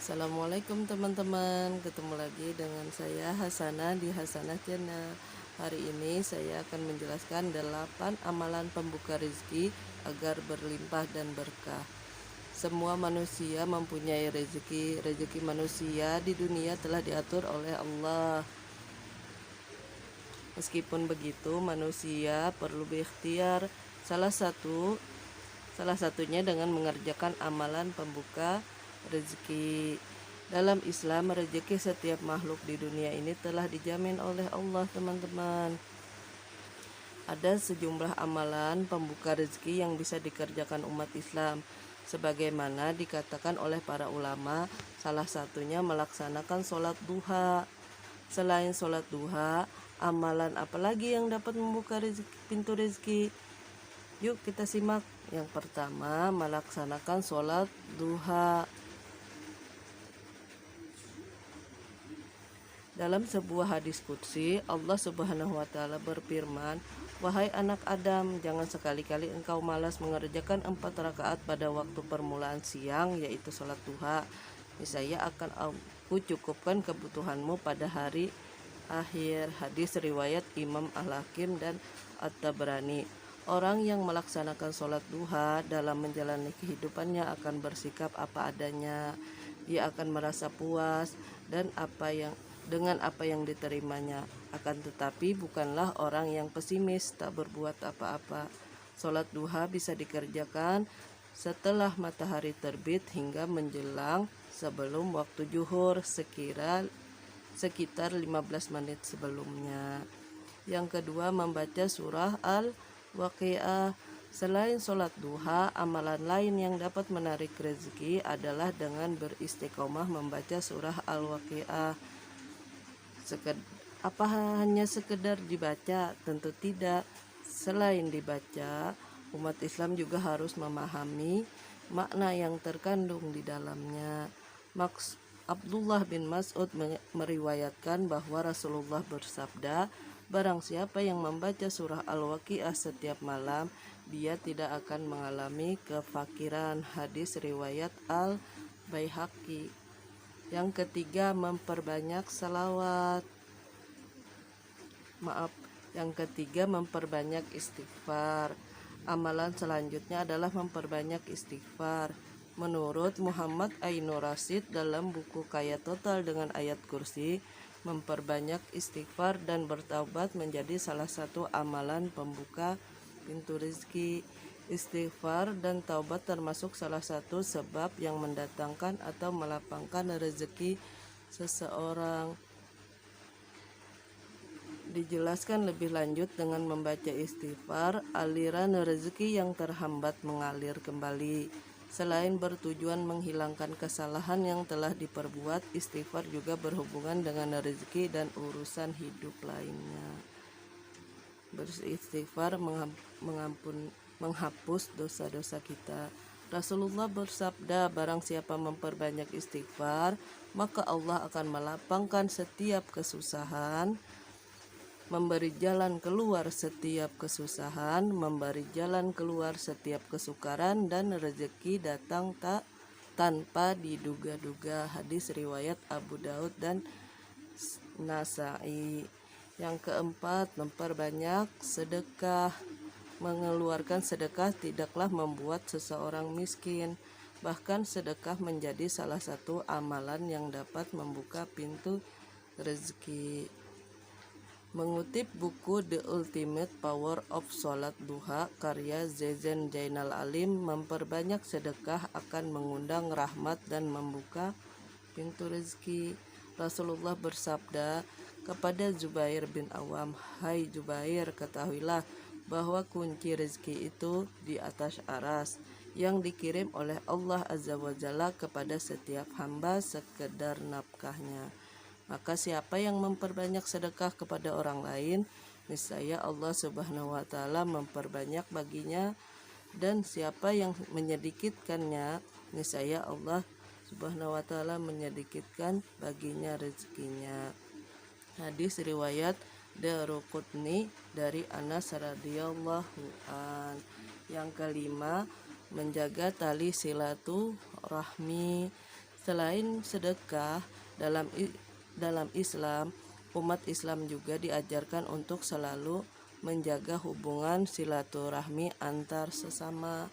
Assalamualaikum teman-teman, ketemu lagi dengan saya Hasanah di Hasanah Channel. Hari ini saya akan menjelaskan 8 amalan pembuka rezeki agar berlimpah dan berkah. Semua manusia mempunyai rezeki. Rezeki manusia di dunia telah diatur oleh Allah. Meskipun begitu, manusia perlu berikhtiar salah satunya dengan mengerjakan amalan pembuka rezeki. Dalam Islam, rezeki setiap makhluk di dunia ini telah dijamin oleh Allah, teman-teman. Ada sejumlah amalan pembuka rezeki yang bisa dikerjakan umat Islam, sebagaimana dikatakan oleh para ulama, salah satunya melaksanakan sholat duha. Selain sholat duha, amalan apalagi yang dapat membuka pintu rezeki? Yuk kita simak. Yang pertama, melaksanakan sholat duha. Dalam sebuah hadis qudsi, Allah Subhanahu wa taala berfirman, "Wahai anak Adam, jangan sekali-kali engkau malas mengerjakan 4 rakaat pada waktu permulaan siang, yaitu sholat duha. Niscaya akan aku cukupkan kebutuhanmu pada hari akhir." Hadis riwayat Imam Al-Hakim dan At-Tabrani. Orang yang melaksanakan sholat duha dalam menjalani kehidupannya akan bersikap apa adanya. Dia akan merasa puas dengan apa yang diterimanya. Akan tetapi bukanlah orang yang pesimis, tak berbuat apa-apa. Sholat duha bisa dikerjakan setelah matahari terbit hingga menjelang sebelum waktu zuhur, sekitar 15 menit sebelumnya. Yang kedua, membaca surah Al-Waqiah. Selain sholat duha, amalan lain yang dapat menarik rezeki adalah dengan beristiqomah membaca surah Al-Waqiah. Apa hanya sekedar dibaca? Tentu tidak. Selain dibaca, umat Islam juga harus memahami makna yang terkandung di dalamnya. Abdullah bin Mas'ud meriwayatkan bahwa Rasulullah bersabda, "Barang siapa yang membaca surah Al-Waqiah setiap malam, dia tidak akan mengalami kefakiran." Hadis riwayat Al-Baihaqi. Yang ketiga, memperbanyak salawat. Memperbanyak istighfar. Amalan selanjutnya adalah memperbanyak istighfar. Menurut Muhammad Ainur Rasyid dalam buku Kaya Total dengan Ayat Kursi, memperbanyak istighfar dan bertaubat menjadi salah satu amalan pembuka pintu rezeki. Istighfar dan taubat termasuk salah satu sebab yang mendatangkan atau melapangkan rezeki seseorang. Dijelaskan lebih lanjut, dengan membaca istighfar, aliran rezeki yang terhambat mengalir kembali. Selain bertujuan menghilangkan kesalahan yang telah diperbuat, istighfar juga berhubungan dengan rezeki dan urusan hidup lainnya. Beristighfar menghapus dosa-dosa kita. Rasulullah bersabda, barang siapa memperbanyak istighfar, maka Allah akan melapangkan setiap kesusahan, memberi jalan keluar setiap kesusahan, memberi jalan keluar setiap kesukaran, dan rezeki datang tanpa diduga-duga. Hadis riwayat Abu Daud dan Nasai. Yang keempat, memperbanyak sedekah. Mengeluarkan sedekah tidaklah membuat seseorang miskin. Bahkan sedekah menjadi salah satu amalan yang dapat membuka pintu rezeki. Mengutip buku The Ultimate Power of Sholat Duha karya Zezen Jainal Alim, memperbanyak sedekah akan mengundang rahmat dan membuka pintu rezeki. Rasulullah bersabda kepada Zubair bin Awam, "Hai Zubair, ketahuilah bahwa kunci rezeki itu di atas aras, yang dikirim oleh Allah Azza wa Jalla kepada setiap hamba sekedar nafkahnya. Maka siapa yang memperbanyak sedekah kepada orang lain, niscaya Allah Subhanahu wa taala memperbanyak baginya, dan siapa yang menyedikitkannya, niscaya Allah Subhanahu wa taala menyedikitkan baginya rezekinya." Hadis riwayat Daruqutni dari Anas radhiyallahu an. Yang kelima, menjaga tali silaturahmi. Selain sedekah, dalam Islam, umat Islam juga diajarkan untuk selalu menjaga hubungan silaturahmi antar sesama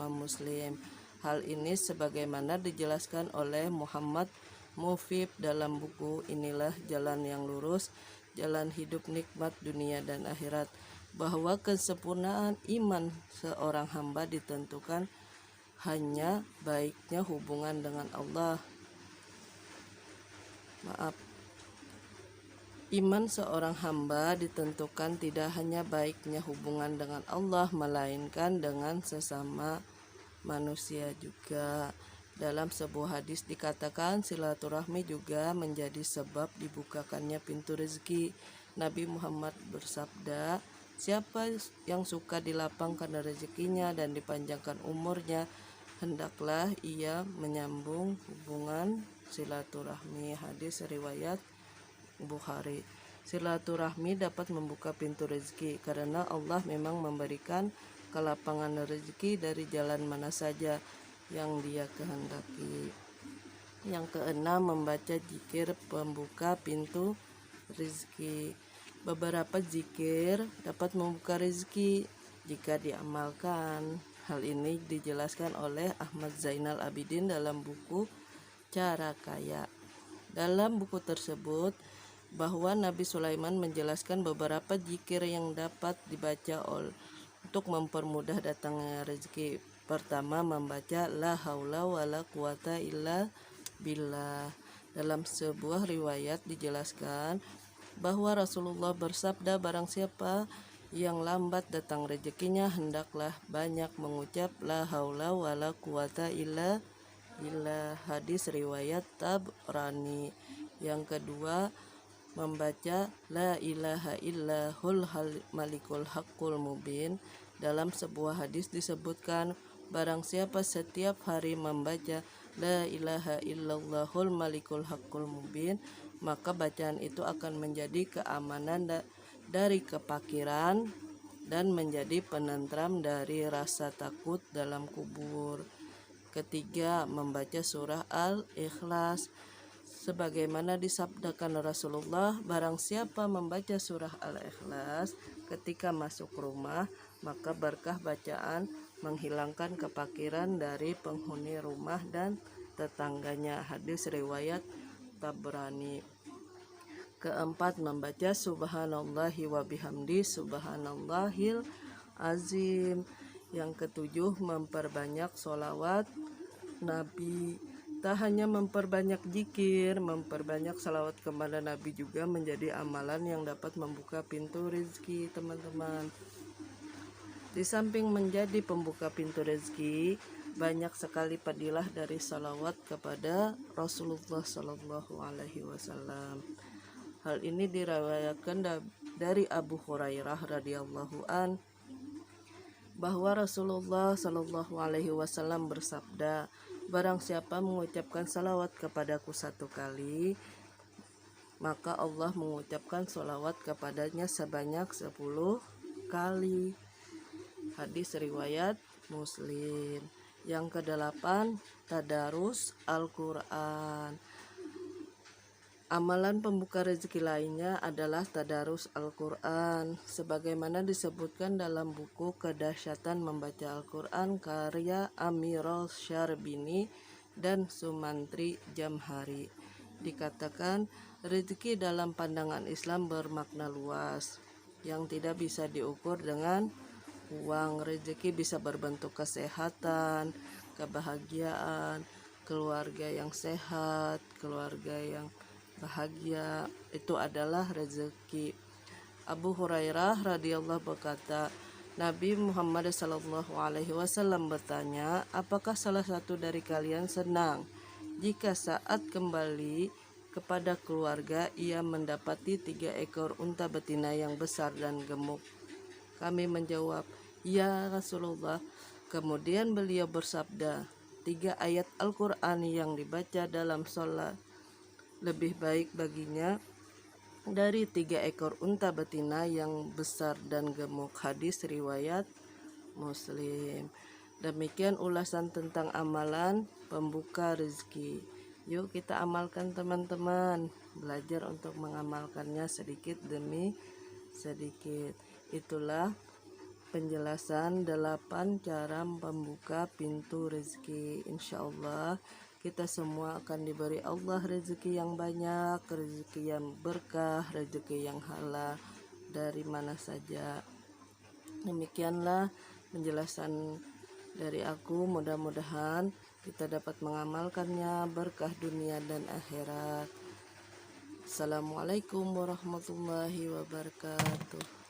muslim. Hal ini sebagaimana dijelaskan oleh Muhammad Mufid dalam buku Inilah Jalan yang Lurus, Jalan Hidup Nikmat Dunia dan Akhirat, bahwa kesempurnaan iman seorang hamba ditentukan hanya baiknya hubungan dengan Allah. Iman seorang hamba ditentukan tidak hanya baiknya hubungan dengan Allah, melainkan dengan sesama manusia juga. Dalam sebuah hadis dikatakan silaturahmi juga menjadi sebab dibukakannya pintu rezeki. Nabi Muhammad bersabda, siapa yang suka dilapangkan rezekinya dan dipanjangkan umurnya, hendaklah ia menyambung hubungan silaturahmi. Hadis riwayat Bukhari. Silaturahmi dapat membuka pintu rezeki karena Allah memang memberikan kelapangan rezeki dari jalan mana saja yang Dia kehendaki. Yang keenam, membaca zikir pembuka pintu rezeki. Beberapa zikir dapat membuka rezeki jika diamalkan. Hal ini dijelaskan oleh Ahmad Zainal Abidin dalam buku Cara Kaya. Dalam buku tersebut bahwa Nabi Sulaiman menjelaskan beberapa zikir yang dapat dibaca untuk mempermudah datangnya rezeki. Pertama, membaca la haula wala quwata illa billah. Dalam sebuah riwayat dijelaskan bahwa Rasulullah bersabda, barang siapa yang lambat datang rezekinya, hendaklah banyak mengucap la haula wala quwata illa billah. Hadis riwayat Tabrani. Yang kedua, membaca la ilaha illahul malikul haqqul mubin. Dalam sebuah hadis disebutkan, barang siapa setiap hari membaca la ilaha illallahul malikul haqqul mubin, maka bacaan itu akan menjadi keamanan dari kepakiran dan menjadi penentram dari rasa takut dalam kubur. Ketiga, membaca surah Al-Ikhlas. Sebagaimana disabdakan Rasulullah, barang siapa membaca surah Al-Ikhlas ketika masuk rumah, maka berkah bacaan menghilangkan kepakiran dari penghuni rumah dan tetangganya. Hadis riwayat Tabrani. Keempat, membaca subhanallahi wa bihamdi subhanallahil azim. Yang ketujuh, memperbanyak sholawat Nabi. Tak hanya memperbanyak zikir, memperbanyak salawat kepada Nabi juga menjadi amalan yang dapat membuka pintu rezeki, teman-teman. Di samping menjadi pembuka pintu rezeki, banyak sekali fadilah dari salawat kepada Rasulullah Shallallahu Alaihi Wasallam. Hal ini diriwayatkan dari Abu Hurairah radhiyallahu an bahwa Rasulullah Shallallahu Alaihi Wasallam bersabda, barang siapa mengucapkan salawat kepadaku 1 kali, maka Allah mengucapkan salawat kepadanya sebanyak 10 kali. Hadis riwayat Muslim. Yang kedelapan, tadarus Al-Quran. Amalan pembuka rezeki lainnya adalah tadarus Al-Quran, sebagaimana disebutkan dalam buku Kedahsyatan Membaca Al-Quran karya Amirul Syarbini dan Sumantri Jamhari. Dikatakan, rezeki dalam pandangan Islam bermakna luas, yang tidak bisa diukur dengan uang. Rezeki bisa berbentuk kesehatan, kebahagiaan, keluarga yang sehat, keluarga yang bahagia, itu adalah rezeki. Abu Hurairah radhiyallahu berkata, Nabi Muhammad sallallahu alaihi wasallam bertanya, apakah salah satu dari kalian senang jika saat kembali kepada keluarga ia mendapati 3 ekor unta betina yang besar dan gemuk? Kami menjawab, ya Rasulullah. Kemudian beliau bersabda, 3 ayat Al-Quran yang dibaca dalam sholat lebih baik baginya dari 3 ekor unta betina yang besar dan gemuk. Hadis riwayat Muslim. Demikian ulasan tentang amalan pembuka rezeki. Yuk kita amalkan teman-teman. Belajar untuk mengamalkannya sedikit demi sedikit. Itulah penjelasan 8 cara membuka pintu rezeki. Insya Allah kita semua akan diberi Allah rezeki yang banyak, rezeki yang berkah, rezeki yang halal dari mana saja. Demikianlah penjelasan dari aku, mudah-mudahan kita dapat mengamalkannya, berkah dunia dan akhirat. Assalamualaikum warahmatullahi wabarakatuh.